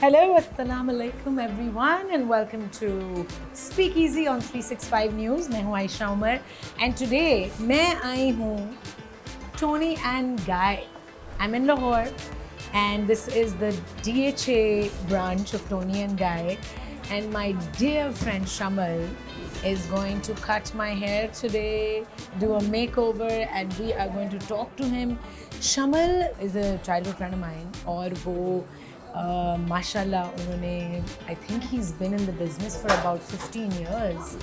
Hello, Assalamu alaikum everyone and welcome to Speakeasy on 365 News. मैं हूँ Ayesha Umar and today मैं आई हूँ Tony and Guy. I'm in Lahore and this is the DHA branch of Tony and Guy and my dear friend Shamal is going to cut my hair today, do a makeover and we are going to talk to him. Shamal is a childhood friend of mine और वो माशाल्लाह उन्होंने I think he's been in the business for about 15 years.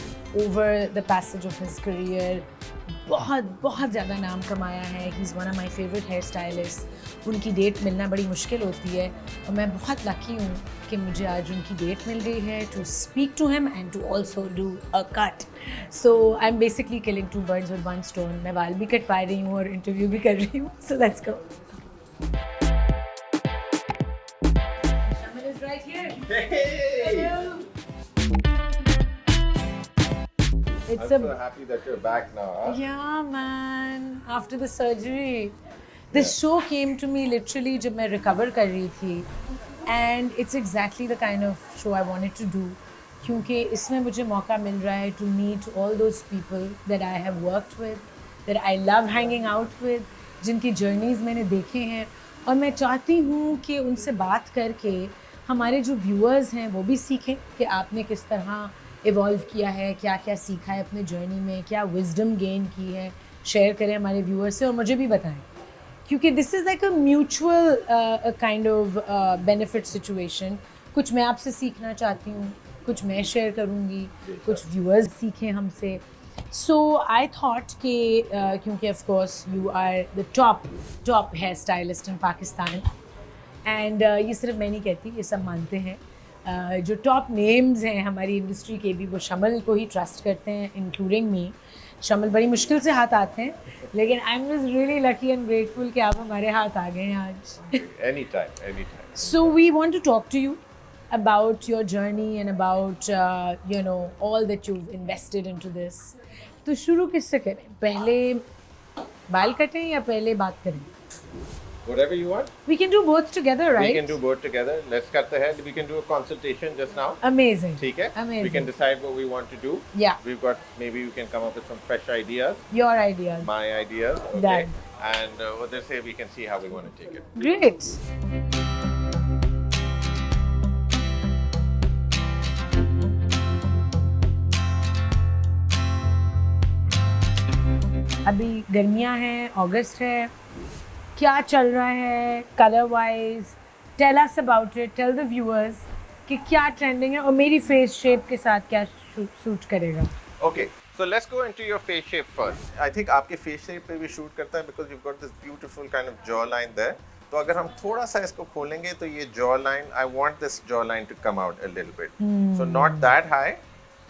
Over the passage of his career बहुत ज़्यादा नाम कमाया है. He's one of my favorite hair stylists. उनकी डेट मिलना बड़ी मुश्किल होती है और मैं बहुत लकी हूँ कि मुझे आज उनकी डेट मिल गई है to speak to him and to also do a cut. So I'm basically killing two birds with one stone. मैं बाल भी कटवा रही हूँ और इंटरव्यू भी कर रही हूँ. So let's go. Shamal is right here. Hey! Hello. It's I'm so happy that you're back now. Huh? Yeah, man. After the surgery, this show came to me literally जब मैं recover कर रही थी, and it's exactly the kind of show I wanted to do, क्योंकि इसमें मुझे मौका मिल रहा है to meet all those people that I have worked with, that I love hanging out with, जिनकी journeys मैंने देखे हैं, और मैं चाहती हूँ कि उनसे बात करके हमारे जो viewers हैं वो भी सीखें कि आपने किस तरह इवॉल्व किया है, क्या क्या सीखा है अपने जर्नी में, क्या विजडम गेन की है, शेयर करें हमारे व्यूअर्स से और मुझे भी बताएं, क्योंकि this is like a mutual kind of benefit situation. कुछ मैं आपसे सीखना चाहती हूँ, कुछ मैं शेयर करूँगी, कुछ व्यूअर्स सीखें हमसे. सो आई थॉट कि क्योंकि of course you are the top hair stylist in Pakistan and ये सिर्फ मैं नहीं कहती, ये सब मानते हैं. जो टॉप नेम्स हैं हमारी इंडस्ट्री के भी वो शमल को ही ट्रस्ट करते हैं, इंक्लूडिंग मी. शमल बड़ी मुश्किल से हाथ आते हैं, लेकिन I am just really lucky and grateful कि आप हमारे हाथ आ गए हैं आज. Anytime. So we want to talk to you about your journey and about all that you've invested into this. तो शुरू किससे करें? पहले बाल कटें या पहले बात करें? Whatever you want. We can do both together, right? We can do both together. Let's cut the hair. We can do a consultation just now. Amazing. ठीक है? Amazing. We can decide what we want to do. Yeah. We've got, maybe we can come up with some fresh ideas. Your ideas. My ideas. Okay. Done. And what they say, we can see how we want to take it. Great. अभी गर्मियाँ हैं, अगस्त है, क्या चल रहा है colour wise? Tell us about it, tell the viewers कि क्या ट्रेंडिंग है और मेरी फेस शेप के साथ क्या सूट करेगा. Okay. So let's go into your face shape first. I think आपके face shape पे भी shoot करता है because you've got this beautiful kind of jawline there. तो अगर हम थोड़ा सा इसको खोलेंगे तो ये jawline, I want this jawline to come out a little bit. So not that high,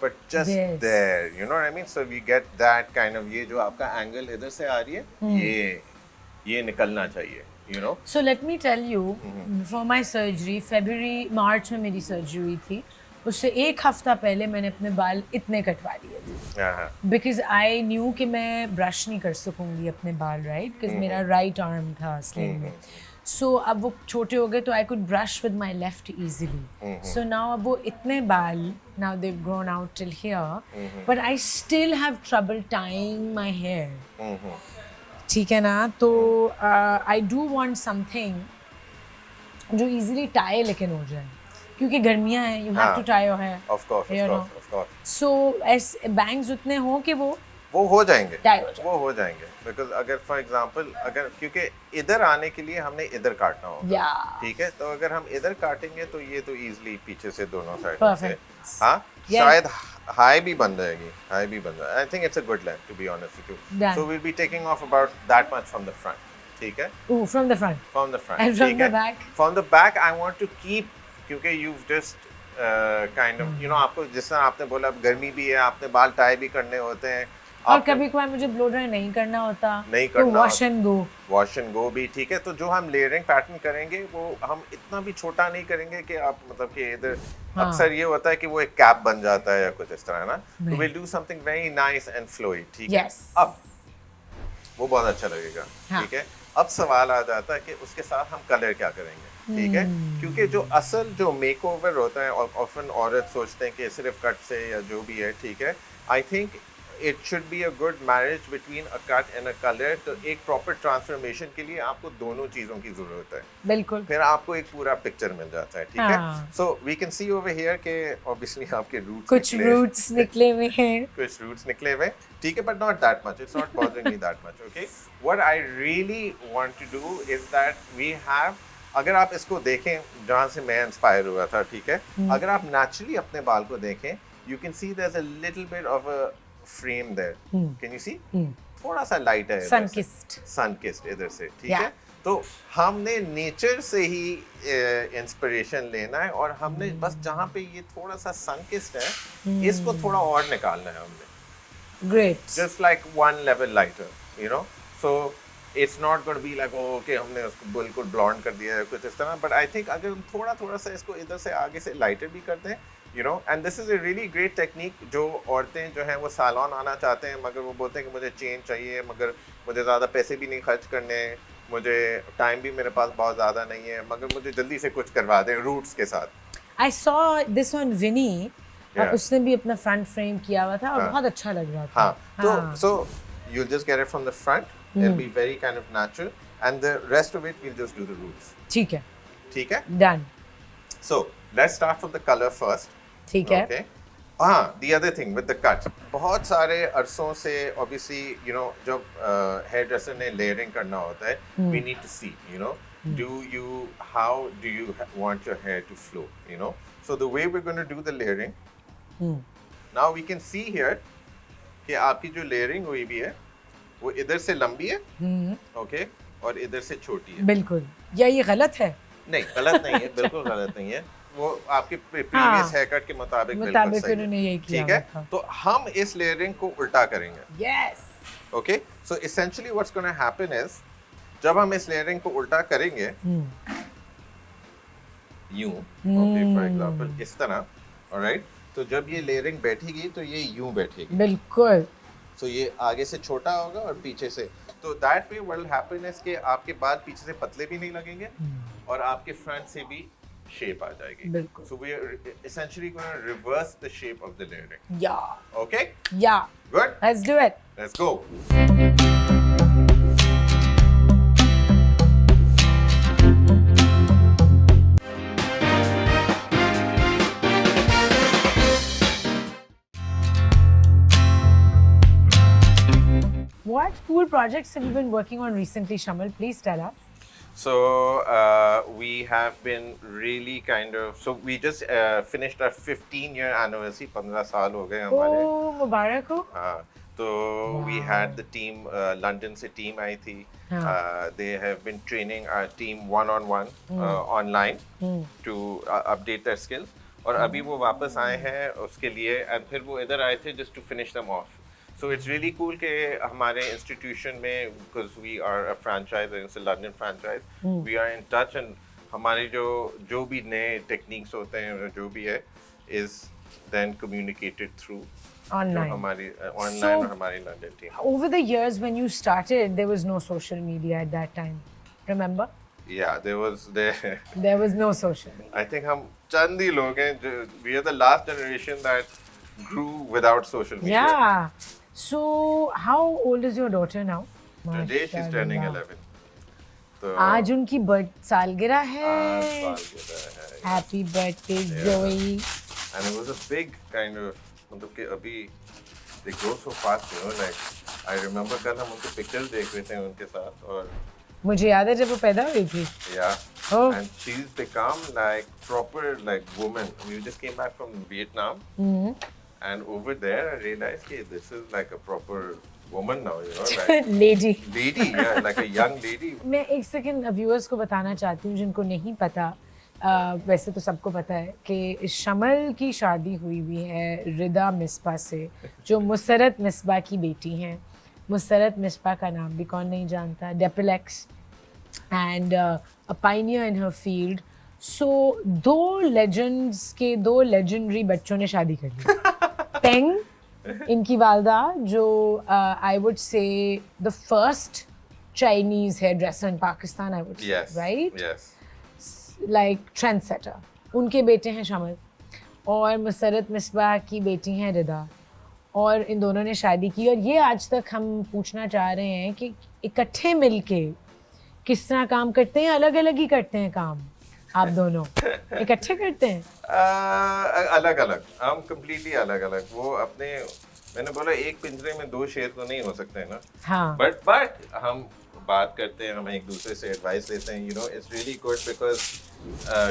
but just there. You know what I mean? So we get that kind of, ये जो आपका angle इधर से आ रही है, ये निकलना चाहिए. You know? So let me tell you, before my surgery, मार्च में मेरी सर्जरी हुई थी. उससे एक हफ्ता पहले मैंने अपने बाल इतने कटवा लिए थे बिकॉज आई न्यू कि मैं ब्रश नहीं कर सकूंगी अपने बाल, राइट? बिकॉज मेरा राइट आर्म था स्लिंग में. सो अब वो छोटे हो गए तो I could brush with my left easily. So now अब वो इतने बाल, now they've grown out till here, but I still have trouble tying my hair. ठीक है ना? तो आई डू वांट समथिंग जो इजीली टाई लेकिन हो जाए, क्योंकि गर्मियाँ हैं, you have to tie your hair. Of course. सो ऐसे बैंग्स उतने हों कि वो हो जाएंगे, टाई हो जाए. वो हो जाएंगे. बिकॉज अगर फॉर एग्जांपल अगर क्योंकि इधर आने के लिए हमने इधर काटना होगा, ठीक है? तो अगर हम इधर काटेंगे तो ये तो इजीली पीछे से दोनों साइड से, हाँ, शायद हाई भी बन जाएगी. I think it's a good length to be honest with you. So we will be taking off about that much from the front. ठीक है? From the front and from the back I want to keep, क्योंकि you've just kind of you know, आपको जिस तरह आपने बोला अब गर्मी भी है, आपने बाल टाई भी करने होते हैं, और कभी कभार मुझे ब्लो ड्राई नहीं करना होता, तो वॉश एंड गो भी. ठीक है? तो जो हम लेयरिंग पैटर्न करेंगे वो हम इतना भी छोटा नहीं करेंगे कि आप मतलब कि इधर अक्सर ये होता है कि वो एक कैप बन जाता है या कुछ इस तरह ना. तो will do something very nice and flowy. ठीक है? अब वो बहुत अच्छा लगेगा. ठीक है? अब सवाल आ जाता है कि उसके साथ हम कलर क्या करेंगे. ठीक है, क्योंकि जो असल जो मेकओवर होता है ऑफन औरत सोचते हैं कि सिर्फ कट से या जो भी है, ठीक है, I think it should be a good marriage between a cut and a colour. तो एक प्रॉपर ट्रांसफॉर्मेशन के लिए आपको दोनों चीज़ों की ज़रूरत है, बिल्कुल। फिर आपको एक पूरा पिक्चर मिल जाता है, ठीक है। हाँ। So we can see over here के ऑब्वियसली आपके रूट्स कुछ रूट्स निकले हुए हैं। कुछ रूट्स निकले हुए, ठीक है, but not that much, it's not bothering me that much, okay. What I really want to do is that we have, अगर आप इसको देखें जहाँ से मैं इंस्पायर हुआ था, ठीक है, अगर आप नेचुरली अपने बाल को देखें, you can see there is a little bit of a frame there, can you see, थोड़ा सा लाइट है, सन किस्ड इधर से, ठीक है। तो हमने नेचर से ही इंस्पिरेशन लेना है और हमने बस जहाँ पे ये थोड़ा सा सन किस्ड है, इसको थोड़ा और निकालना है हमने, great, just like one level lighter, you know. So it's not going to be like okay हमने उसको बिल्कुल ब्लॉन्ड कर दिया है कुछ इस तरह, बट आई थिंक अगर हम थोड़ा थोड़ा सा इसको इधर से आगे से लाइटर भी कर दें, you know, and this is a really great technique. जो औरतें जो हैं वो सैलून आना चाहते हैं मगर वो बोलते हैं कि मुझे चेंज चाहिए, मगर मुझे ज़्यादा पैसे भी नहीं खर्च करने, मुझे टाइम भी मेरे पास बहुत ज़्यादा नहीं है, मगर मुझे जल्दी से कुछ करवा दें रूट्स के साथ। आई सॉ दिस ऑन विनी, उसने भी अपना फ्रंट फ्रेम किया हुआ था और बहुत अच्छा लग रहा था। हाँ, तो so you just get it from the front, it'll be very kind of natural, and the rest of it we'll just do the roots. ठीक है, ठीक है, done. So let's start from the color first. ठीक है। Okay. हाँ, the other thing with the cut, बहुत सारे अरसों से obviously you know जब hair dresser ने layering करना होता है, we need to see, you know, how do you want your hair to flow, you know. So the way we're going to do the layering, now we can see here कि आपकी जो layering हुई भी है वो इधर से लंबी है, ओके, और इधर से छोटी है। बिल्कुल, या ये गलत है? नहीं, गलत नहीं है, बिल्कुल गलत नहीं है, वो आपके प्रीवियस हेयर कट के मुताबिक बिल्कुल सही उन्होंने यही किया, ठीक है। तो हम इस लेयरिंग को उल्टा करेंगे, yes, okay. So essentially what's gonna happen is, जब हम इस लेयरिंग को उल्टा करेंगे यूं, ओके, फॉर एग्जांपल इस तरह, ऑलराइट, तो जब ये लेयरिंग बैठेगी तो ये यूं बैठेगी, बिल्कुल। तो ये आगे से छोटा होगा और पीछे से, तो that way what will happen is कि आपके बाल पीछे से पतले भी नहीं लगेंगे और आपके फ्रंट से भी शेप आ जाएगी, बिल्कुल। So we are essentially gonna reverse the shape of the layering, yeah, okay, yeah, good, let's do it, let's go. What cool projects have you been working on recently, Shamal? Please tell us. So we have been really kind of, so we just finished our 15-year anniversary, 15 साल हो गए हमारे। Oh, मुबारक हो। हाँ, तो we had the team, London से team आई थी, they have been training our team one-on-one online to update their skills, और अभी वो वापस आए हैं उसके लिए, and फिर वो इधर आए थे just to finish them off. So it's really cool कि हमारे institution में, because we are a franchise and it's a London franchise, we are in touch, and हमारे जो भी नए techniques होते हैं जो भी है is then communicated through online, हमारी online So, और हमारी London team. Over the years when you started, there was no social media at that time. Remember? Yeah, there There was no social media. I think हम चंद ही लोग हैं we are the last generation that grew without social media. Yeah. So, how old is your daughter now? Today she's turning 11. तो आज उनकी सालगिरह है। सालगिरह है। Happy birthday, Zoe. And it was a big kind of, मतलब कि अभी they grow so fast, you know, like I remember कल हम उनके pictures देख रहे थे उनके साथ, और मुझे याद है जब वो पैदा हुई थी। Yeah. Oh. And she's become like proper like woman. We just came back from Vietnam. And over there, I realized that this is like a proper woman now, you know, like Lady, yeah, like a young lady. मैं एक second viewers को बताना चाहती हूँ जिनको नहीं पता, वैसे तो सबको पता है कि शमल की शादी हुई हुई है रिदा मिसबा से, जो मुसरत मिसबा की बेटी हैं। मुसरत मिसबा का नाम भी कौन नहीं जानता, Depilex and a pioneer in her field. So दो लेजेंड्स के दो लेजेंडरी बच्चों ने शादी कर ली। पेंग इनकी वालदा, जो I would say the first Chinese hairdresser in Pakistan, I would say, Yes. Right? Yes. Like trend setter. उनके बेटे हैं शमल और मुसरत मिसबाह की बेटी हैं रिदा, और इन दोनों ने शादी की. और ये आज तक हम पूछना चाह रहे हैं कि इकट्ठे मिलके किस तरह काम करते हैं, अलग अलग ही करते हैं काम आप दोनों, इकट्ठे करते हैं? अलग अलग, हम कम्प्लीटली अलग अलग. वो अपने, मैंने बोला एक पिंजरे में दो शेर तो नहीं हो सकते ना. हाँ. बट हम बात करते हैं, हम एक दूसरे से एडवाइस लेते हैं. You know, it's really good because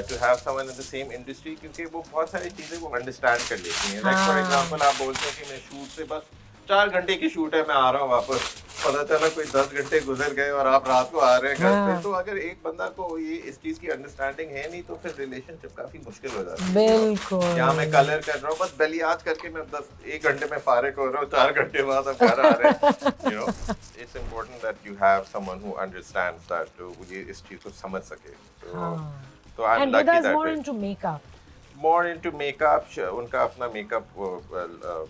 to have someone in the same industry, क्योंकि वो बहुत सारी चीज़ें वो अंडरस्टैंड कर लेती हैं. लाइक फॉर एग्जांपल आप बोलते हैं कि मैं शूट से बस 4 घंटे की शूट है, मैं आ रहा हूँ वापस, पता चला कोई 10 घंटे गुजर गए और आप रात को आ रहे हैं घर पे. तो अगर एक बंदा को ये इस चीज़ की अंडरस्टैंडिंग है नहीं तो फिर रिलेशनशिप काफ़ी मुश्किल हो जाती है. बिल्कुल. यहाँ मैं कलर कर रहा हूँ, बस बलियाज करके मैं 1 घंटे में फारिग हो रहा हूँ, 4 घंटे बाद आप घर आ रहे हैं. You know, it's important that you have someone who understands that, तो ये इस चीज़ को समझ सके. तो I am And lucky Rida's that more way. into makeup. More into makeup, उनका अपना मेकअप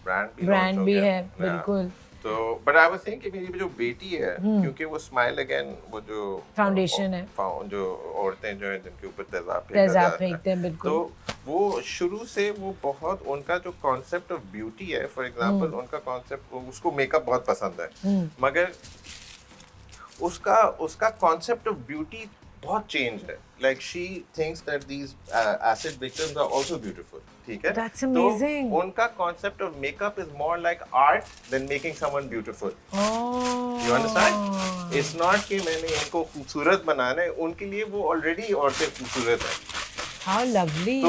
ब्रांड भी है, बिल्कुल. तो बट आई वाज थिंकिंग कि मेरी जो बेटी है, क्योंकि वो स्माइल अगेन, वो जो फाउंडेशन है, जो औरतें जो हैं जिनके ऊपर तेजाब फेंकते हैं, बिल्कुल. तो वो शुरू से वो बहुत, उनका जो कॉन्सेप्ट ऑफ ब्यूटी है, फॉर एग्जांपल उनका कॉन्सेप्ट, उसको मेकअप बहुत पसंद है, मगर उसका कॉन्सेप्ट ऑफ ब्यूटी बहुत चेंज है. Like she thinks that these acid victims are also beautiful. ठीक है, That's amazing. तो उनका concept of makeup is more like art than making someone beautiful. You understand? It's not कि मैंने इनको खूबसूरत बनाना है, उनके लिए वो ऑलरेडी औरतें खूबसूरत हैं. How lovely.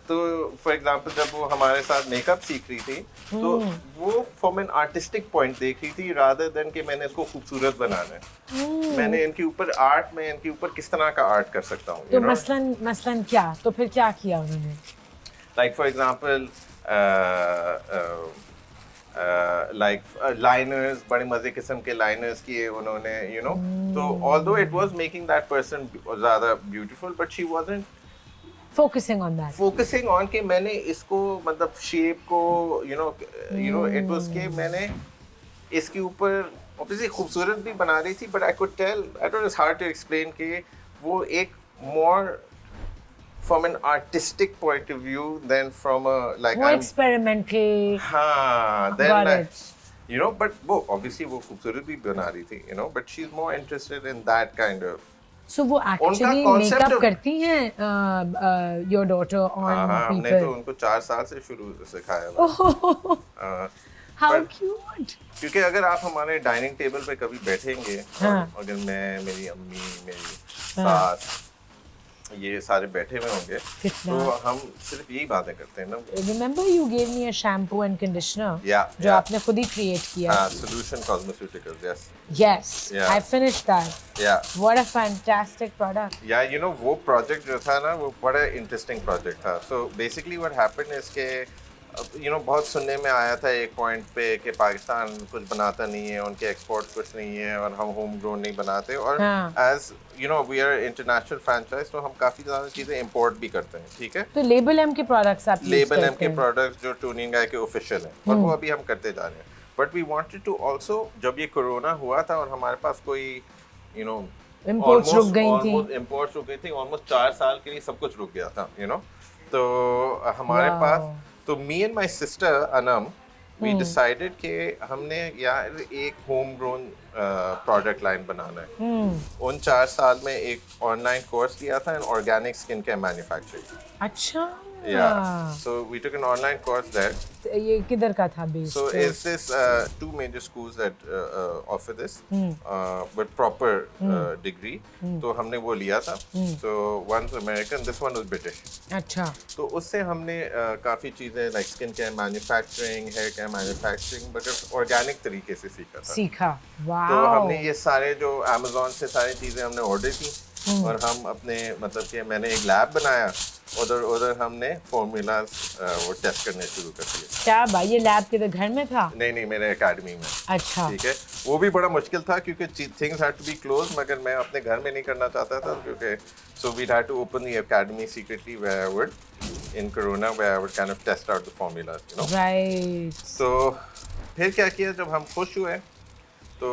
तो फॉर एग्जांपल जब वो हमारे साथ मेकअप सीख रही थी, तो वो फ्रॉम एन आर्टिस्टिक पॉइंट देख रही थी रादर देन कि मैंने इसको खूबसूरत बनाना है. मैंने इनके ऊपर आर्ट, मैं इनके ऊपर किस तरह का आर्ट कर सकता हूँ. तो मसलन क्या, तो फिर क्या किया उन्होंने? Like for example like liners, बड़े मजे किस्म के लाइनर्स किए उन्होंने. यू नो, तो although it was making that person ज़्यादा beautiful, but she wasn't focusing on कि मैंने इसको, मतलब शेप को, यू नो इट वाज कि मैंने इसके ऊपर ऑब्वियसली खूबसूरत भी बना रही थी, but I could tell, I don't know, it's hard to explain कि वो एक more from an artistic point of view than from a like वो एक्सपेरिमेंटल. हाँ, देन यू नो, बट वो ऑब्वियसली वो खूबसूरत भी बना रही थी, you know, but she is more interested in that kind of. So वो actually मेकअप करती हैं your daughter on people? हमने तो उनको 4 साल से शुरू सिखाया है. How cute. क्योंकि अगर आप हमारे डाइनिंग टेबल पे कभी बैठेंगे, अगर मैं, मेरी अम्मी, मेरी सास, ये सारे बैठे हुए होंगे, तो हम सिर्फ यही बातें करते हैं ना. Remember you gave me a shampoo and conditioner? जो आपने खुद ही create किया. Solution Cosmeceuticals, yes. Yes, I finished that. Yeah. What a fantastic product. Yeah, you know, वो project जो था ना, वो बड़ा interesting project था. So basically what happened is कि you know, बहुत सुनने में आया था एक पॉइंट पे कि पाकिस्तान कुछ बनाता नहीं है, उनके एक्सपोर्ट कुछ नहीं है, और हम होम ग्रोन नहीं बनाते, और as you know we are international franchise, तो हम काफ़ी ज़्यादा चीज़ें इंपोर्ट भी करते हैं. ठीक है, तो लेबल एम के प्रोडक्ट्स आप लेबल एम के प्रोडक्ट्स जो ट्यूनिंग है के ऑफिशियल हैं, और वो अभी हम करते जा रहे हैं. But we wanted to also, जब ये कोरोना हुआ था और हमारे पास कोई यू नो इंपोर्ट्स रुक गई थी, ऑलमोस्ट 4 साल के लिए सब कुछ रुक गया था, यू नो. तो हमारे पास, तो me and my sister Anam, we decided कि हमने यार एक होम ग्रोन प्रोडक्ट लाइन बनाना है. उन 4 साल में एक ऑनलाइन कोर्स लिया था in organic skin care manufacturing. अच्छा. Yeah, so we took an online course there. ये किधर का था based? So is this 2 major schools that offer this, but proper degree. तो हमने वो लिया था. So one's American, this one was British. अच्छा. तो उससे हमने काफ़ी चीज़ें like skin care manufacturing, hair care manufacturing, but organic तरीके से सीखा. Wow. तो हमने ये सारे जो Amazon से सारी चीज़ें हमने ऑर्डर की, और हम अपने, मतलब कि मैंने एक लैब बनाया, उधर हमने फॉर्मूलाज वो टेस्ट करने शुरू कर दिए. क्या भाई, ये लैब किधर घर में था? नहीं, मेरे एकेडमी में. अच्छा. ठीक है, वो भी बड़ा मुश्किल था क्योंकि things had to be close, मगर मैं अपने घर में नहीं करना चाहता था, क्योंकि so we had to open the academy secretly where I would in corona, where I would kind of test out the formulas, you know. Right. तो फिर क्या किया, जब हम खुश हुए तो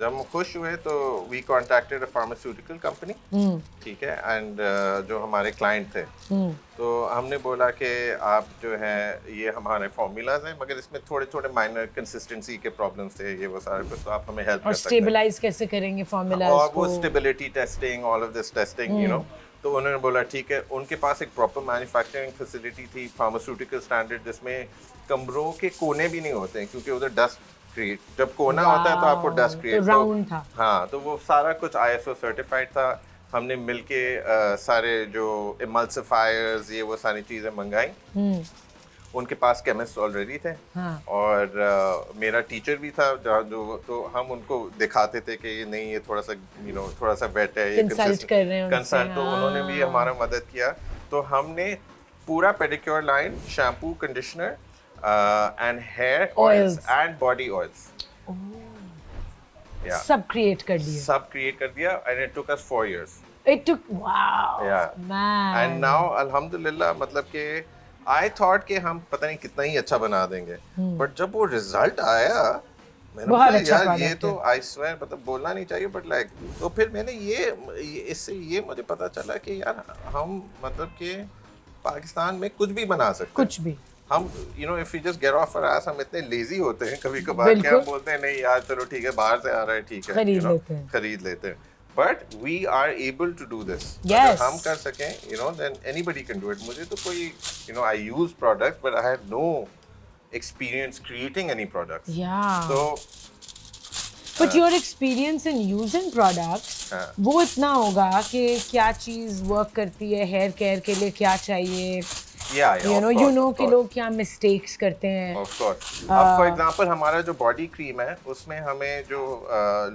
जब हम खुश हुए तो we contacted a pharmaceutical company, ठीक है, एंड जो हमारे क्लाइंट थे, तो हमने बोला कि आप जो है ये हमारे फार्मूलाज हैं मगर इसमें थोड़े थोड़े माइनर कंसिस्टेंसी के प्रॉब्लम्स थे, ये वो सारे कुछ, तो आप हमें हेल्प और कर सकते हैं। स्टेबलाइज कैसे करेंगे फार्मूलाज और को? वो stability testing, all of this testing, you know. तो उन्होंने बोला ठीक है, उनके पास एक प्रॉपर मैन्युफैक्चरिंग फैसिलिटी थी फार्मास्यूटिकल स्टैंडर्ड, जिसमें कमरों के कोने भी नहीं होते हैं क्योंकि उधर डस्ट क्रिएट, जब कोना होता है तो आपको डस्ट क्रिएट, तो राउंड था। हाँ, तो वो सारा कुछ ISO सर्टिफाइड था। हमने मिलके सारे जो इमल्सिफायर्स ये वो सारी चीज़ें मंगाई। उनके पास केमिस्ट ऑलरेडी थे, हाँ। और मेरा टीचर भी था जहाँ जो, तो हम उनको दिखाते थे कि ये नहीं, ये थोड़ा सा थोड़ा सा वेट है, ये कंसल्ट कर रहे हैं उनसे, कंसल्ट, तो उन्होंने भी हमारा मदद किया। तो हमने पूरा pedicure line, shampoo, conditioner and hair oils and body oils सब क्रिएट कर दिए। सब क्रिएट कर दिया, and it took us 4 years. It took, wow, man. And now अल्हम्दुलिल्लाह, मतलब कि I thought कि हम पता नहीं कितना ही अच्छा बना देंगे, बट जब वो रिजल्ट आया मैंने बहुत बोला अच्छा यार product ये तो है। I swear, मतलब बोलना नहीं चाहिए बट लाइक, तो फिर मैंने इससे ये मुझे पता चला कि यार हम मतलब कि पाकिस्तान में कुछ भी बना सकते हैं। कुछ भी। हम if we just get off our ass, हम इतने लेजी होते हैं कभी कभार कि हम बोलते हैं नहीं यार चलो ठीक है, बाहर से आ रहा है, ठीक है, खरीद लेते हैं। But we are able to do this. Yes. अगर हम कर सकें, then anybody can do it. मुझे तो कोई, I use products, but I had no experience creating any products. Yeah. So, But your experience in using products, वो इतना होगा कि क्या चीज़ वर्क करती है, हेयर केयर के लिए क्या चाहिए, you know कि लोग क्या मिस्टेक्स करते हैं। Of course. अब फॉर एग्जांपल हमारा जो बॉडी क्रीम है उसमें हमें जो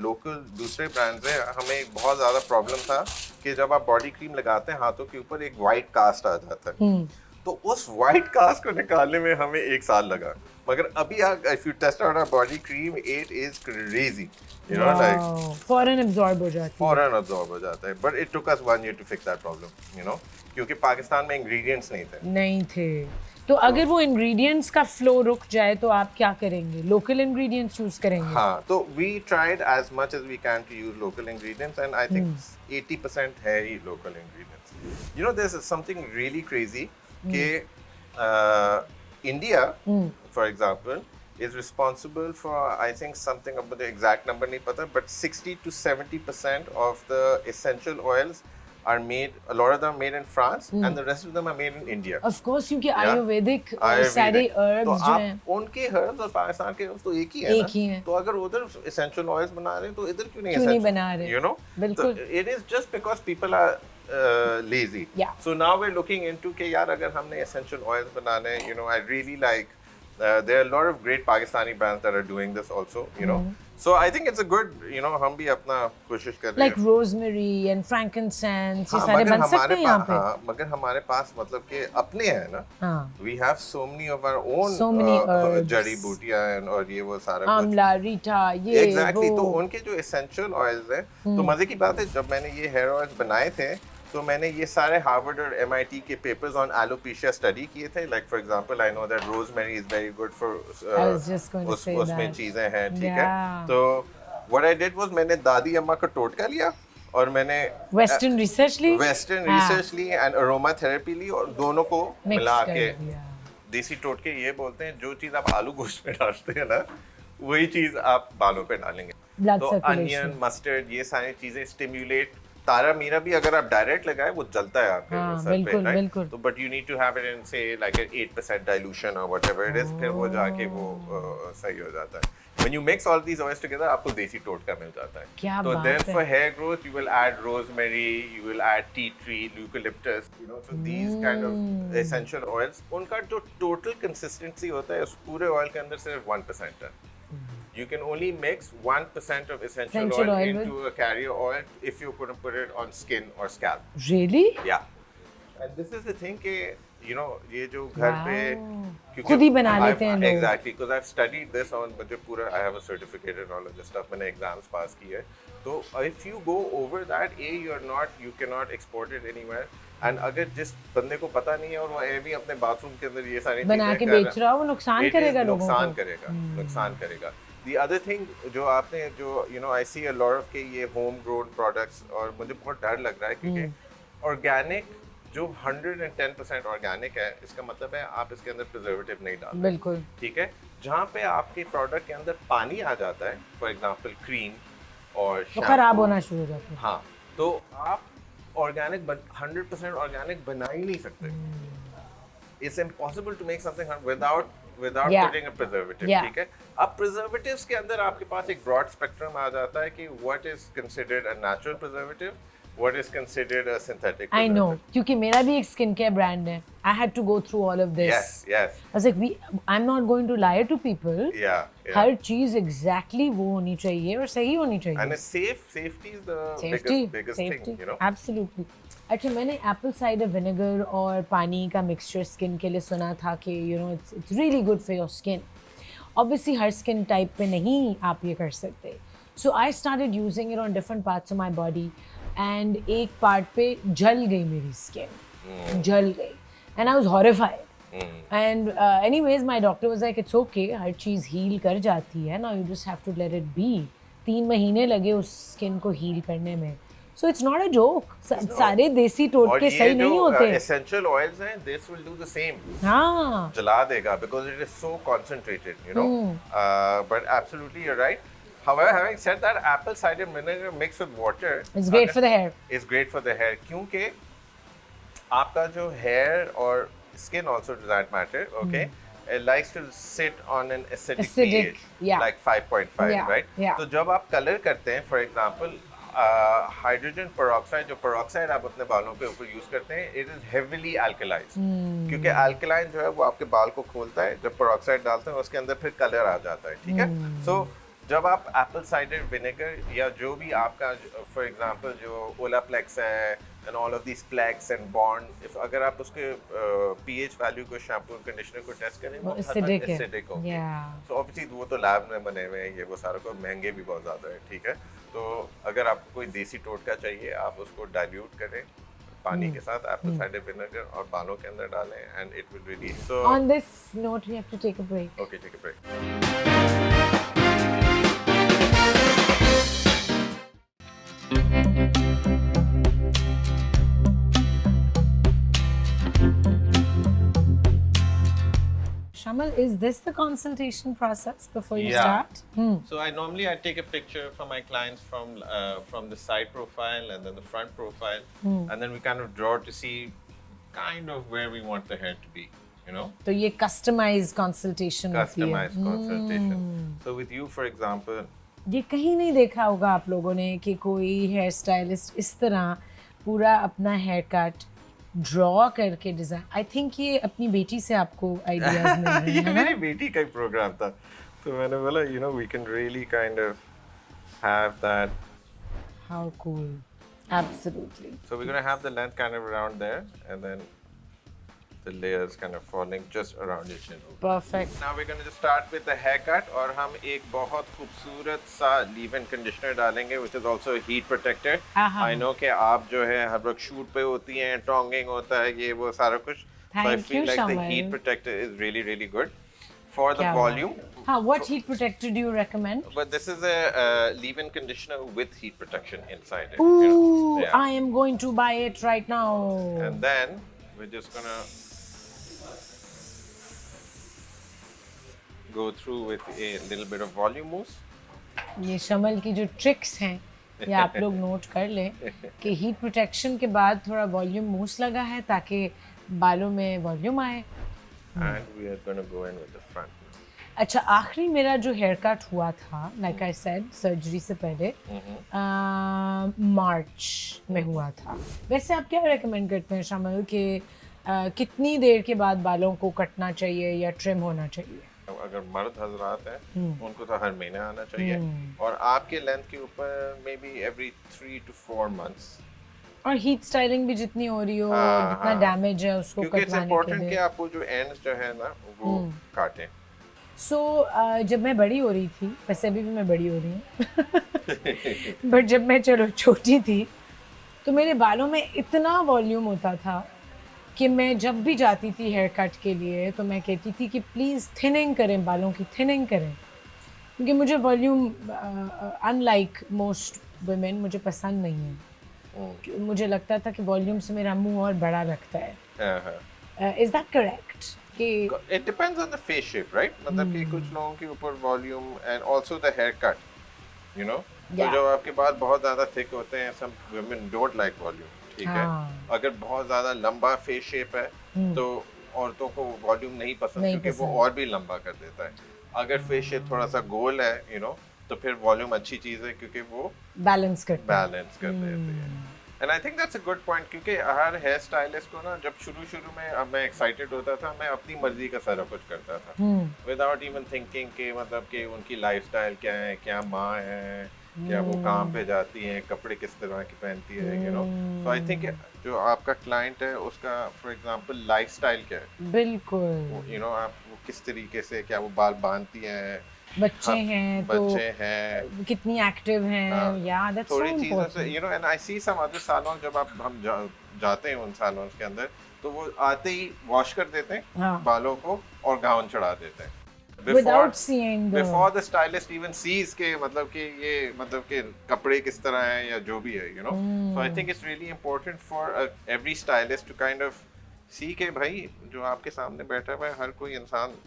लोकल दूसरे ब्रांड्स हैं, हमें एक बहुत ज़्यादा प्रॉब्लम था कि जब आप बॉडी क्रीम लगाते हैं हाथों के ऊपर एक वाइट कास्ट आ जाता है, तो उस वाइट कास्ट को निकालने में हमें 1 साल लगा। मगर अभी if you test out our body cream, it is crazy, like फौरन absorb हो जाती है। फौरन absorb हो जाता है, but it took us 1 year to fix that problem, क्योंकि पाकिस्तान में इंग्रेडिएंट्स नहीं थे। तो अगर वो इंग्रेडिएंट्स का फ्लो रुक जाए तो आप क्या करेंगे? लोकल इंग्रेडिएंट्स यूज करेंगे? हाँ, तो we tried as much as we can to use local ingredients, and I think 80% है ही local ingredients. There's something really crazy कि India, for example, is responsible for, I think something, अब मुझे exact number नहीं पता, but 60 to 70% of the essential oils are made, a lot of them are made in France, and the rest of them are made in India. Of course, क्योंकि आयुर्वेदिक सारे herbs जो हैं, तो उनके herbs और पाकिस्तान के herbs तो एक ही है ना, तो अगर उधर essential oils बना रहे हैं तो इधर क्यों नहीं बना रहे? बिल्कुल। It is just because people are lazy. Yeah. So now we're looking into कि यार अगर हमने essential oils बनाने, I really like, there are a lot of great Pakistani brands that are doing this also, So I think it's a good, हम भी अपना कोशिश कर रहे हैं। Like rosemary and frankincense, ये सारे बन सकते हैं यहाँ पे। हाँ, मगर हमारे पास मतलब कि अपने हैं ना। We have so many of our own, so many herbs, जड़ी बूटियाँ और ये वो सारा कुछ। आमला, रीठा, ये Exactly. तो उनके जो essential oils हैं, तो मजे की बात है, जब मैंने ये hair oils बनाए थे तो मैंने ये सारे हार्वर्ड और MIT के पेपर्स ऑन एलोपेशिया स्टडी किए थे। Like for example I know that rosemary is very good for, उसमें चीजें हैं, ठीक है। तो व्हाट आई डिड वाज मैंने दादी अम्मा का टोटका लिया और मैंने वेस्टर्न रिसर्च ली एंड अरोमा थेरेपी ली, और दोनों को मिला के देसी टोटके ये बोलते हैं, जो चीज आप आलू गोश्त में डालते हैं ना वही चीज आप बालों पे डालेंगे। तो अनियन, मस्टर्ड, ये सारी चीजें स्टिम्युलेट। तारा मीरा भी अगर आप डायरेक्ट लगाए वो जलता है आपके सर पे, राइट? तो but you need to have it in say like 8% dilution और व्हाटएवर इट इज, फिर वो जाके वो सही हो जाता है। When you mix all these oils together, आपको देसी टोटका मिल जाता है। क्या तो बात then है। for hair growth you will add rosemary, you will add tea tree, eucalyptus, so these kind of essential oils, उनका जो total consistency होता है उस पूरे oil के अंदर सिर्फ 1% है। You can only mix 1% of essential oil into a carrier oil if you're going to put it on skin or scalp. Really? Yeah. And this is the thing कि ये जो घर पे खुद ही बना लेते हैं लोग। Exactly, because I've studied this on, मुझे पूरा I have a certificate and all of this stuff, मैंने exams pass किए हैं। तो if you go over that, you cannot export it anywhere. And अगर जिस बंदे को पता नहीं है और वो भी अपने बाथरूम के अंदर ये सारी बना के बेच रहा है, वो नुकसान करेगा लोगों को। नुकसान करेगा। The other thing जो आपने जो I see a lot of के ये home grown products और मुझे बहुत डर लग रहा है क्योंकि organic जो 110% ऑर्गेनिक है, इसका मतलब है आप इसके अंदर प्रिजर्वेटिव नहीं डाल रहे। बिल्कुल। ठीक है, जहाँ पे आपके प्रोडक्ट के अंदर पानी आ जाता है, फॉर एग्जांपल क्रीम और तो खराब होना शुरू हो जाता है। हाँ, तो आप ऑर्गेनिक 100% ऑर्गेनिक बना ही नहीं सकते। It's impossible to make something without Yeah. putting a preservative. Yeah. ठीक है, अब preservatives के अंदर आपके पास एक broad spectrum आ जाता है कि what is considered a natural preservative, what is considered a synthetic I know, preservative. क्योंकि मेरा भी एक स्किन केयर ब्रांड है. I had to go through all of this. Yes, yes. I was like, I'm not going to lie to people. Yeah, yeah. हर चीज exactly वो होनी चाहिए और सही होनी चाहिए. And it's safety is the Safety, biggest safety, thing, Absolutely. अच्छा, मैंने एप्पल साइडर विनेगर और पानी का मिक्सचर स्किन के लिए सुना था कि it's really good for your skin. Obviously her skin type पे नहीं आप ये कर सकते. So I started using it on different parts of my body and एक पार्ट पे जल गई मेरी स्किन, जल गई and I was horrified. And anyways my doctor was like it's okay, हर चीज़ हील कर जाती है, now you just have to let it be. 3 महीने लगे उस स्किन को हील करने में. So it's not a joke. सारे देसी टोटके सही नहीं होते. और ये जो essential oils हैं, this will do the same. हाँ. जला देगा because it is so concentrated, But absolutely you're right. However, having said that, apple cider vinegar mixed with water It's great for the hair. Is great for the hair क्योंकि आपका जो hair और skin also does that matter, okay? It likes to sit on an acidic pH, yeah. like 5.5, Yeah, right? yeah. तो जब आप color करते हैं, for example, hydrogen peroxide जो पेरोक्साइड आप अपने बालों के ऊपर यूज करते हैं, इट इज हेवीली अल्कलाइज्ड क्योंकि अल्कलाइन जो है वो आपके बाल को खोलता है, जब पेरोक्साइड डालते हैं उसके अंदर फिर कलर आ जाता है, ठीक है। सो जब आप एप्पल साइडर विनेगर या जो भी आपका फॉर एग्जांपल जो ओलाप्लेक्स है and all of these plex and bond, if अगर आप उसके पीएच वैल्यू को शैम्पू और कंडीशनर को टेस्ट करें वो एसिडिक होंगे। सो ऑब्वियसली वो तो लैब में बने हुए हैं, ये वो सारे को महंगे भी बहुत ज़्यादा है, ठीक है। तो अगर आपको कोई देसी टोटका चाहिए आप उसको डाइल्यूट करें पानी के साथ एप्पल साइडर विनेगर और बालों के अंदर डालें and it will release. So on this note we have to take a break. Okay, take a break. Shamal, is this the consultation process before you Yeah. start? So I take a picture for my clients from the side profile and then the front profile, and then we kind of draw to see kind of where we want the hair to be, तो ये customized consultation होती है। Customized consultation. So with you, for example, ये कहीं नहीं देखा होगा आप लोगों ने कि कोई हेयर स्टाइलिस्ट इस तरह पूरा अपना हेयर कट ड्रॉ करके डिजाइन। आई थिंक ये अपनी बेटी से आपको आइडियाज मिल रहे ये हैं। मेरी बेटी का ही प्रोग्राम था, तो मैंने बोला we can really kind of have that. How cool. Absolutely. So we're going to have the length kind of around there and then the layers kind of falling just around your chin. Perfect. Now we're going to just start with the haircut और हम एक बहुत खूबसूरत सा leave-in conditioner डालेंगे which is also a heat protector. I know कि आप जो है हर वक्त शूट पे होती हैं, टोंगिंग होता है, ये वो सारा कुछ. So I feel like the heat protector is really really good for the volume. What heat protector do you recommend? But this is a leave-in conditioner with heat protection inside it. Ooh, I am going to buy it right now. And then we're just gonna go through with a little bit of volume mousse. ये शमल की जो tricks हैं ये आप लोग note कर लें कि हीट प्रोटेक्शन के बाद थोड़ा वॉल्यूम मूस लगा है ताकि बालों में वॉल्यूम आए। And we are going to go in with the front. अच्छा, आखिरी मेरा जो हेयर कट हुआ था लाइक आई सेड सर्जरी से पहले मार्च में हुआ था। वैसे आप क्या रेकमेंड करते हैं शामिल कि कितनी देर के बाद बालों को कटना चाहिए या ट्रिम होना चाहिए? अगर मर्द हजरात हैं उनको तो हर महीने आना चाहिए और आपके लेंथ के ऊपर may be every 3 to 4 months। और हीट स्टाइलिंग भी जितनी हो रही हो जितना डैमेज है उसको कटवाने के लिए, क्योंकि इट्स इम्पोर्टेंट कि आप वो जो एंड्स जो है ना वो काटें। सो जब मैं बड़ी हो रही थी, वैसे अभी भी मैं बड़ी हो रही हूँ बट जब मैं चलो छोटी थी तो मेरे बालों में इतना वॉल्यूम होता था कि मैं जब भी जाती थी हेयर कट के लिए तो मैं कहती थी कि प्लीज़ थिनिंग करें, बालों की थिनिंग करें। क्योंकि मुझे वॉल्यूम अनलाइक मोस्ट वुमेन मुझे पसंद नहीं है। मुझे लगता था कि वॉल्यूम से मेरा मुंह और बड़ा लगता है। इज दैट करेक्ट कि It depends on the face shape, right? मतलब कि कुछ लोगों के ऊपर volume and also the haircut, you know? तो Yeah. जब आपके बाल बहुत ज़्यादा थिक होते हैं, some women don't like volume, ठीक है? हाँ। अगर बहुत ज़्यादा लंबा फेस शेप है तो औरतों को वॉल्यूम नहीं पसंद, नहीं क्योंकि वो पसंद। और भी लंबा कर देता है। अगर फेस शेप थोड़ा सा गोल है, you know, तो फिर वॉल्यूम अच्छी चीज़ है, क्योंकि वो बैलेंस करता है। बैलेंस कर देती है। And I think that's a good point, क्योंकि हर हेयर स्टाइलिस्ट को ना, जब शुरू में अब मैं एक्साइटेड होता था, मैं अपनी मर्जी का सारा कुछ करता था विदाउट इवन थिंकिंग कि मतलब कि उनकी लाइफस्टाइल क्या है, क्या माँ है, क्या वो काम पे जाती हैं, कपड़े किस तरह की पहनती है, you know. So I think जो आपका क्लाइंट है उसका फॉर एग्जांपल लाइफस्टाइल क्या है, बिल्कुल। यू नो, आप वो किस तरीके से, क्या वो बाल बांधती हैं, बच्चे हैं तो बच्चे हैं, कितनी एक्टिव हैं, या दैट्स सो थोड़ी चीज़ों से, important. You know. And I see some other salon, जब आप हम जाते हैं उन सैलून्स के अंदर, तो वो आते ही वॉश कर देते हैं हाँ। बालों को और गाउन चढ़ा देते हैं Without seeing the before the stylist even sees के, मतलब कि ये, मतलब कि कपड़े किस तरह हैं या जो भी है, you know. So I think it's really important for every stylist to kind of see के भाई जो आपके सामने बैठा हुआ है, हर कोई इंसान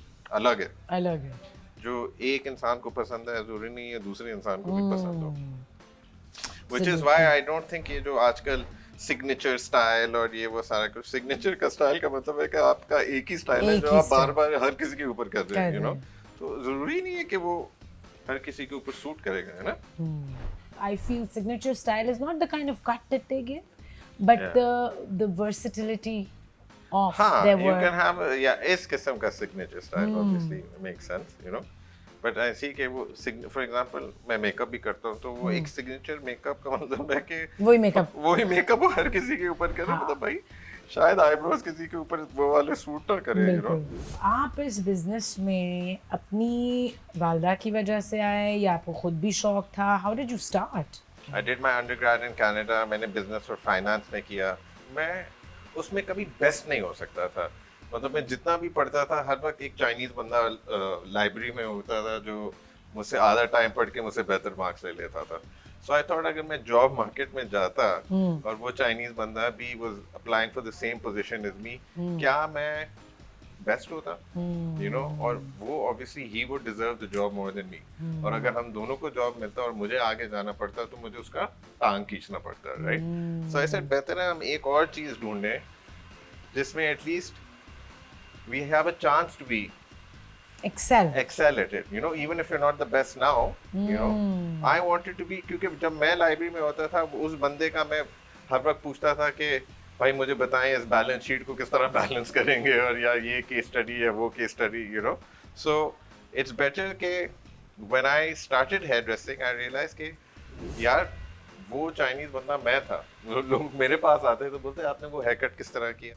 अलग है। अलग है। जो एक इंसान को पसंद है जरूरी नहीं है दूसरे इंसान को भी पसंद हो। Which is why I don't think ये जो आजकल सिग्नेचर स्टाइल और ये वो सारा कुछ, सिग्नेचर का स्टाइल का मतलब है कि आपका एक ही स्टाइल है एक जो ही आप बार बार हर किसी के ऊपर कर रहे हैं, कर यू नो। रहे हैं। तो जरूरी नहीं है कि वो हर किसी के ऊपर सूट करेगा, है ना। I feel signature style is not the kind of cut that they give, but the versatility of हाँ, their you work. can have इस किस्म का signature style obviously makes sense, you know. But I see कि वो for example मैं makeup भी करता हूँ, तो वो एक सिग्नेचर मेकअप का मतलब है कि वही मेकअप वो हर किसी के ऊपर करे, मतलब भाई शायद आईब्रोज किसी के ऊपर वो वाले सूट ना करे, यू नो। बिल्कुल। आप इस बिजनेस में अपनी वालदा की वजह से आए या आपको खुद भी शौक था? How did you start? I did my undergrad in Canada. मैंने बिजनेस और फाइनेंस में किया। मैं उसमें कभी बेस्ट नहीं हो सकता था, मतलब मैं जितना भी पढ़ता था, हर वक्त एक चाइनीज बंदा लाइब्रेरी में होता था जो मुझसे आधा टाइम पढ़ के मुझसे बेहतर मार्क्स ले लेता था। सो आई थॉट अगर मैं जॉब मार्केट में जाता और वो चाइनीज बंदा भी was applying for the same position as me, क्या मैं बेस्ट होता, यू नो। और वो obviously he would deserve the job more than me. और अगर हम दोनों को जॉब मिलता और मुझे आगे जाना पड़ता तो मुझे उसका टांग खींचना पड़ता, राइट। सो आई सेड बेहतर है हम एक और चीज ढूंढें जिसमें at least we have a chance to be excel at it, you know, even if you're not the best now, you know. I wanted to be, क्योंकि जब मैं लाइब्रेरी में होता था उस बंदे का मैं हर वक्त पूछता था कि भाई मुझे बताएं इस बैलेंस शीट को किस तरह बैलेंस करेंगे, और या ये केस स्टडी है वो case study, you know. So it's better के when I started hairdressing I realise कि यार वो चाइनीज बंदा मैं था। लोग मेरे पास आते तो बोलते आपने वो हेयर कट किस तरह किया।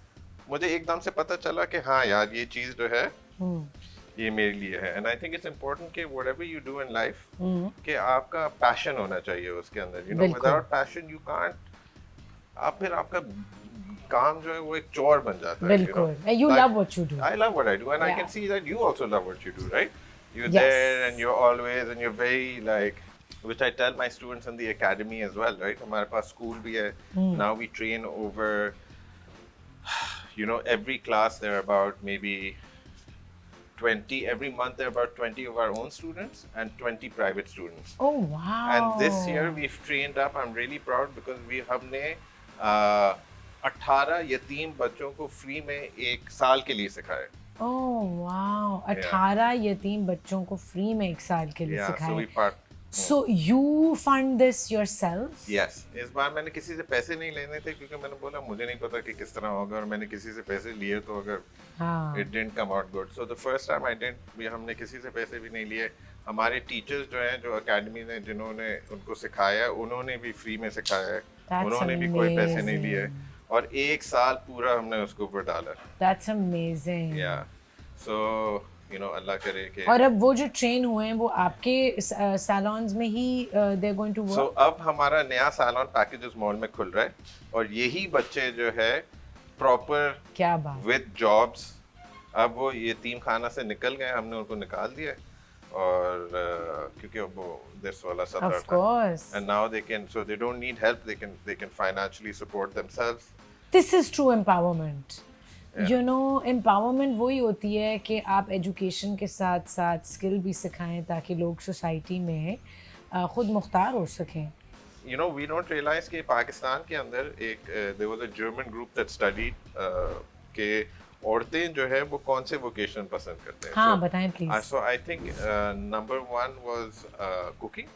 मुझे एकदम से पता चला कि हाँ यार ये चीज जो है ये मेरे लिए है। And I think it's important कि whatever you do in life कि आपका पैशन होना चाहिए उसके अंदर, you know. Without passion you can't, आप फिर आपका काम जो है वो एक चोर बन जाता है, बिल्कुल। You love what you do. I love what I do, and I can see that you also love what you do, right? You're there and you're always, and you're very like, which I tell my students in the academy as well, right? हमारे पास school भी है, now we train over, you know, every class there are about maybe 20, every month there are about 20 of our own students and 20 private students. Oh wow. And this year we've trained up, I'm really proud because हमने 18 यतीम बच्चों को free में एक साल के लिए सिखाया। Oh wow. 18 यतीम बच्चों को फ्री में एक साल के लिए सिखाया। So you fund this yourself? Yes. इस बार मैंने किसी से पैसे नहीं लेने थे क्योंकि मैंने बोला मुझे नहीं पता कि किस तरह होगा, और मैंने किसी से पैसे लिए तो अगर it didn't come out good. So the first time I didn't, हमने किसी से पैसे भी नहीं लिए। हमारे टीचर्स जो हैं जो एकेडमी ने जिन्होंने उनको सिखाया उन्होंने भी फ्री में सिखाया है, उन्होंने भी कोई पैसे नहीं लिए, और एक साल पूरा हमने उसके ऊपर डाला। That's amazing. Yeah. So you know, अल्लाह करे कि और अब वो जो ट्रेन हुए हैं वो आपके सैलून्स में ही they're going to work? So अब हमारा नया सैलून पैकेजेस मॉल में खुल रहा है, और यही बच्चे जो है प्रॉपर क्या बात विद जॉब्स, अब वो यतीम खाना से निकल गए, हमने उनको निकाल दिया, और क्योंकि वो this वाला सब Of था course. and now they can so they don't need help, they can financially support themselves. This is true empowerment. You know, empowerment वही होती है कि आप एजुकेशन के साथ साथ स्किल भी सिखाएं ताकि लोग सोसाइटी में खुद मुख्तार हो सकें. You know, we don't realize कि पाकिस्तान के अंदर एक there was a German group that studied कि औरतें जो है वो कौन से वोकेशन पसंद करते हैं. हाँ, बताएं please. So I think number 1 was cooking,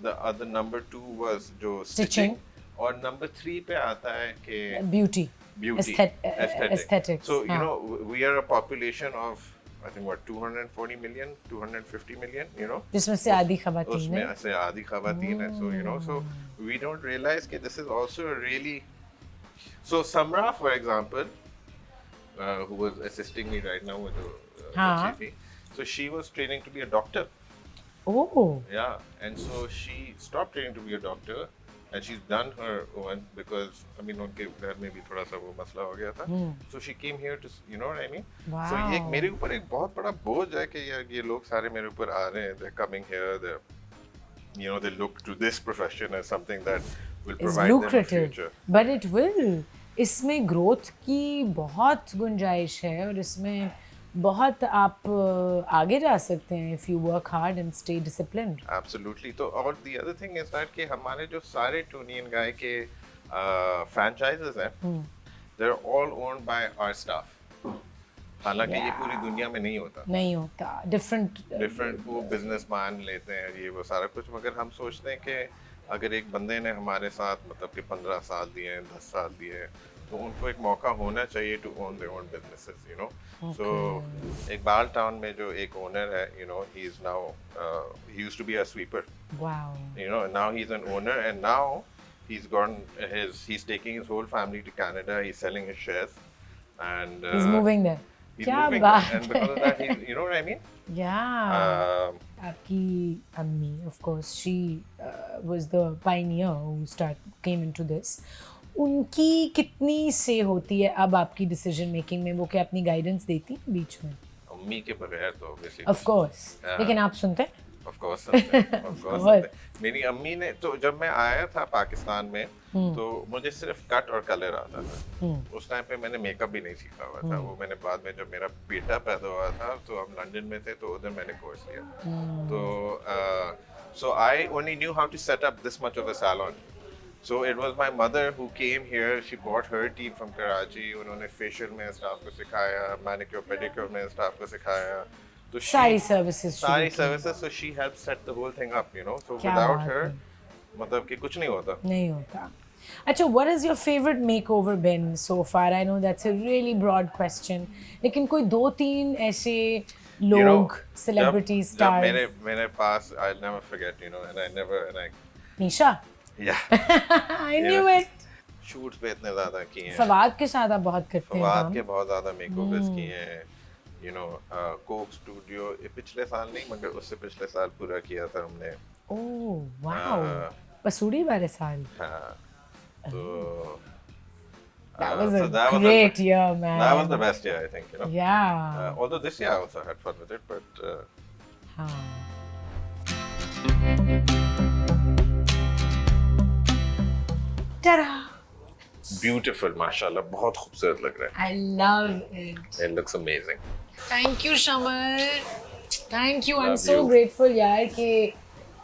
the other number 2 was जो stitching, और number 3 पे आता है कि Beauty. aesthetic. So you हाँ. know, we are a population of I think what 240 million, 250 million, you know. जिसमें से आधी खवातीन उसमें है. से आधी खवातीन है. So you know, so we don't realize that this is also a really. So Samra, for example, who was assisting me right now with the हाँ. GP, so she was training to be a doctor. Oh. Yeah, and so she stopped training to be a doctor, and she's done her own because I mean उनके घर में भी थोड़ा सा वो मसला हो gaya tha. So she came here to, you know what I mean? Wow. So ये मेरे ऊपर एक बहुत बड़ा बोझ है कि यार ये लोग सारे मेरे ऊपर आ रहे हैं. They're coming here. You know, they look to this profession as something that will Is provide them a lucrative, future. but it will. इसमें ग्रोथ की बहुत गुंजाइश है और इसमें बहुत आप आगे जा सकते हैं if you work hard and stay disciplined. Absolutely. तो और the other thing is that कि हमारे जो सारे टूनी एंड गाय के franchises हैं, they're all owned by our staff. हालांकि ये पूरी दुनिया में नहीं होता. नहीं होता. Different. वो बिजनेसमैन लेते हैं ये वो सारा कुछ, मगर हम सोचते हैं कि अगर एक बंदे ने हमारे साथ मतलब कि 15 साल दिए हैं, 10 साल दिए हैं, तो उनको एक मौका होना चाहिए to own their own businesses, you know. So Iqbal Town में जो एक ओनर है, you know, he is now he used to be a sweeper. Wow. You know, now he's an owner, and now he's taking his whole family to Canada. He's selling his shares, and He's moving there. he's क्या moving बात there. And because of that, you know what I mean? Yeah. आपकी अम्मी, of course, she was the pioneer who came into this. उनकी कितनी से होती है अब आपकी डिसीजन मेकिंग में? वो क्या अपनी गाइडेंस देती है बीच में? अम्मी के बगैर तो obviously. Of course. लेकिन आप सुनते हैं? Of course, of course. मेरी अम्मी ने तो जब मैं आया था पाकिस्तान में, तो मुझे सिर्फ कट और कलर आता था. उस टाइम पे मैंने मेकअप भी नहीं सीखा हुआ था. वो मैंने बाद में जब मेरा बेटा पैदा हुआ था तो हम लंदन में थे, तो उधर मैंने कोर्स लिया. तो so I only knew how to set up this much of a salon. So it was my mother who came here. She brought her team from Karachi. उन्होंने facial में स्टाफ को सिखाया, manicure pedicure में staff को सिखाया. तो सारी services. So she helped set the whole thing up, you know. So without her, मतलब कि कुछ नहीं होता. नहीं होता. अच्छा, what has your favorite makeover been so far? I know that's a really broad question. लेकिन कोई 2-3 ऐसे लोग, celebrities, stars. जब मेरे पास, I'll never forget, you know, and I. Nisha. Yeah. I knew it. Shoots पे इतने ज़्यादा किए हैं. फवाद के साथ आप बहुत करते हैं. फवाद के बहुत ज़्यादा मेकओवर्स किए हैं. You know, कोक स्टूडियो पिछले साल नहीं मगर उससे पिछले साल पूरा किया था हमने. Oh, wow. पसूड़ी वाले साल. हाँ. तो that was a great year, man. That was the best year, I think, you know. Yeah. Although this year I also had fun with it, but. Ta-da! Beautiful, mashallah. बहुत खूबसूरत लग रहा है. I love it. It looks amazing. Thank you, Shamar. Thank you. I'm Love so you. grateful यार कि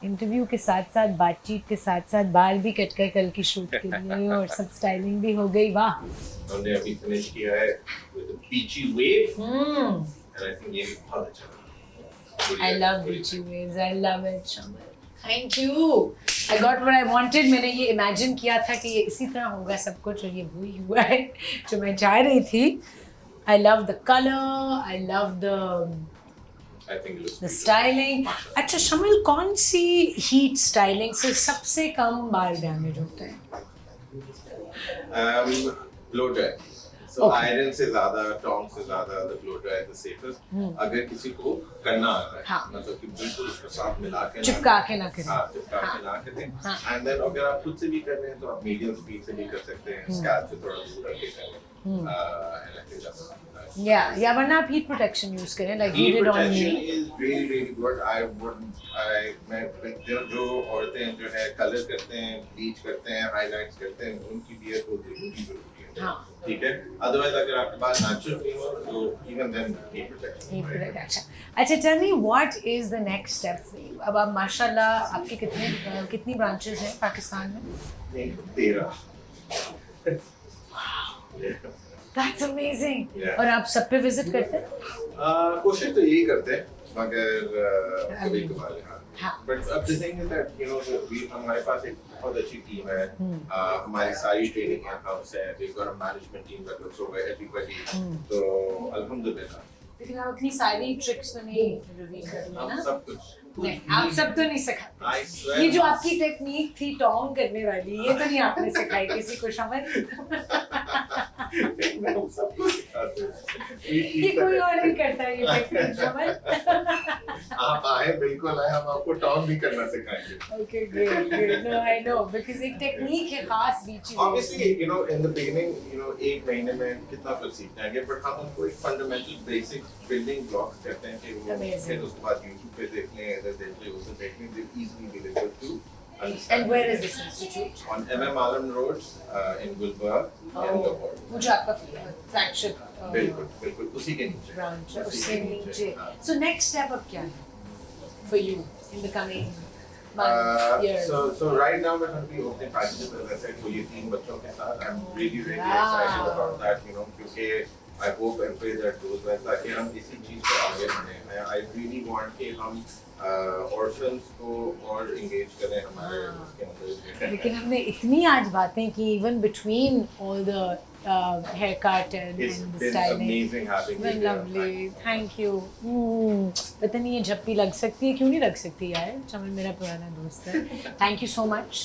interview के साथ साथ बातचीत के साथ साथ बाल भी कट कर कल की शूट के लिए और सब स्टाइलिंग भी हो गई. वाह. हमने अभी फिनिश किया है with the beachy wave. And I think ये भी बहुत अच्छा है. I love beachy waves. I love it, Shamar. Thank you. I got what I wanted. मैंने ये इमेजिन किया था कि ये इसी तरह होगा सब कुछ, और ये वही हुआ है जो मैं चाह रही थी. I love the color. I love I think it looks the styling. अच्छा शमिल, कौन सी हीट स्टाइलिंग से सबसे कम बाल डैमेज होते हैं? blow dry. So iron से ज़्यादा, tong से ज़्यादा, the blow dry is the safest. अगर किसी को करना आता है, हाँ. मतलब कि बिल्कुल उसके साथ मिला के चिपका के ना करें. हाँ, चिपका के ना करें. हाँ. And then अगर आप खुद से भी कर रहे हैं तो आप medium speed से भी कर सकते हैं, scalp से थोड़ा दूर रख के करें. And I think that's या वरना आप हीट प्रोटेक्शन यूज करें like you heat did on protection me. is really really good. मैं जो औरतें जो है कलर करते हैं, ब्लीच करते हैं, हाइलाइट्स करते हैं, उनकी बियर को जरूरी है. हाँ. ठीक है. अदरवाइज अगर आपके पास नेचुरल नहीं हो तो even then heat protection. Heat protection. अच्छा, tell me what is the next step for you? अब आप माशाल्लाह आपके कितनी ब्रांचेस हैं पाकिस्तान में? 13. That's amazing. Yeah. और आप सब पे विजिट करते हैं? कोशिश तो यही करते हैं मगर कभी कभार हाँ. बट अब the thing is that you know हमारे पास एक बहुत अच्छी टीम है. हमारी सारी ट्रेनिंग इन हाउस है. We got a management team that looks over everybody. तो अल्हम्दुलिल्लाह. लेकिन आप इतनी सारी ट्रिक्स तो नहीं रिवील कर रही हम ना? सब कुछ नहीं, आप सब तो नहीं सिखाते. I swear. ये जो आपकी टेक्निक थी टॉन्ग करने वाली, ये तो नहीं आपने सिखाई किसी को, शमन? हम सब कुछ सिखाते हैं. ये कोई और नहीं करता ये टेक्निक, शमन. आप आए, बिल्कुल आए, हम आपको टॉन्ग भी करना सिखाएंगे. Okay, great, great. No, I know because एक टेक्निक है खास बीची. Obviously, you know, in the beginning, you know, एक महीने में कितना कुछ सीख जाएंगे, but हम उनको एक fundamental basic building blocks कहते हैं कि वो Amazing. फिर उसके बाद YouTube पे देख लें, इधर देख लें, उधर देख लें, they're easily available to understand. And where is this institute? On MM Alam Road in Gulbarga, in Lahore. वो जो आपका flagship बिल्कुल, बिल्कुल, उसी के नीचे. branch है, उसी उसके के नीचे. हाँ. So next step अब क्या है for you in the coming months, years? So right now we're going to be opening packages, as I said, for ये 3 बच्चों के साथ. I'm really Wow. excited about that, you know, क्योंकि I hope and pray that goes well ताकि हम इसी चीज़ पे आगे बढ़ें. I really want कि हम orphans को और engage करें हमारे उसके अंदर. लेकिन हमने इतनी आज बातें की even between all the haircut and It's the been styling. amazing having Well, you here. lovely. Thank you. पता नहीं ये झप्पी लग सकती है, क्यों नहीं लग सकती यार? चमन मेरा पुराना दोस्त है. Thank you so much.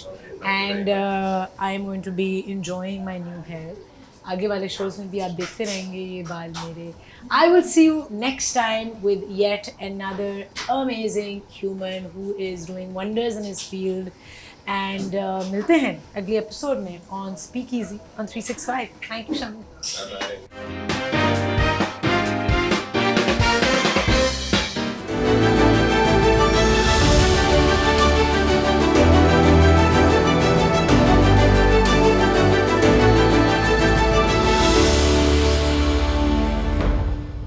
And I am going to be enjoying my new hair. आगे वाले शोज में भी आप देखते रहेंगे ये बाल मेरे. I will see you next time with yet another amazing human who is doing wonders in his field. And मिलते हैं अगले एपिसोड में on Speakeasy on 365. Thank you, Shaman. Bye-bye.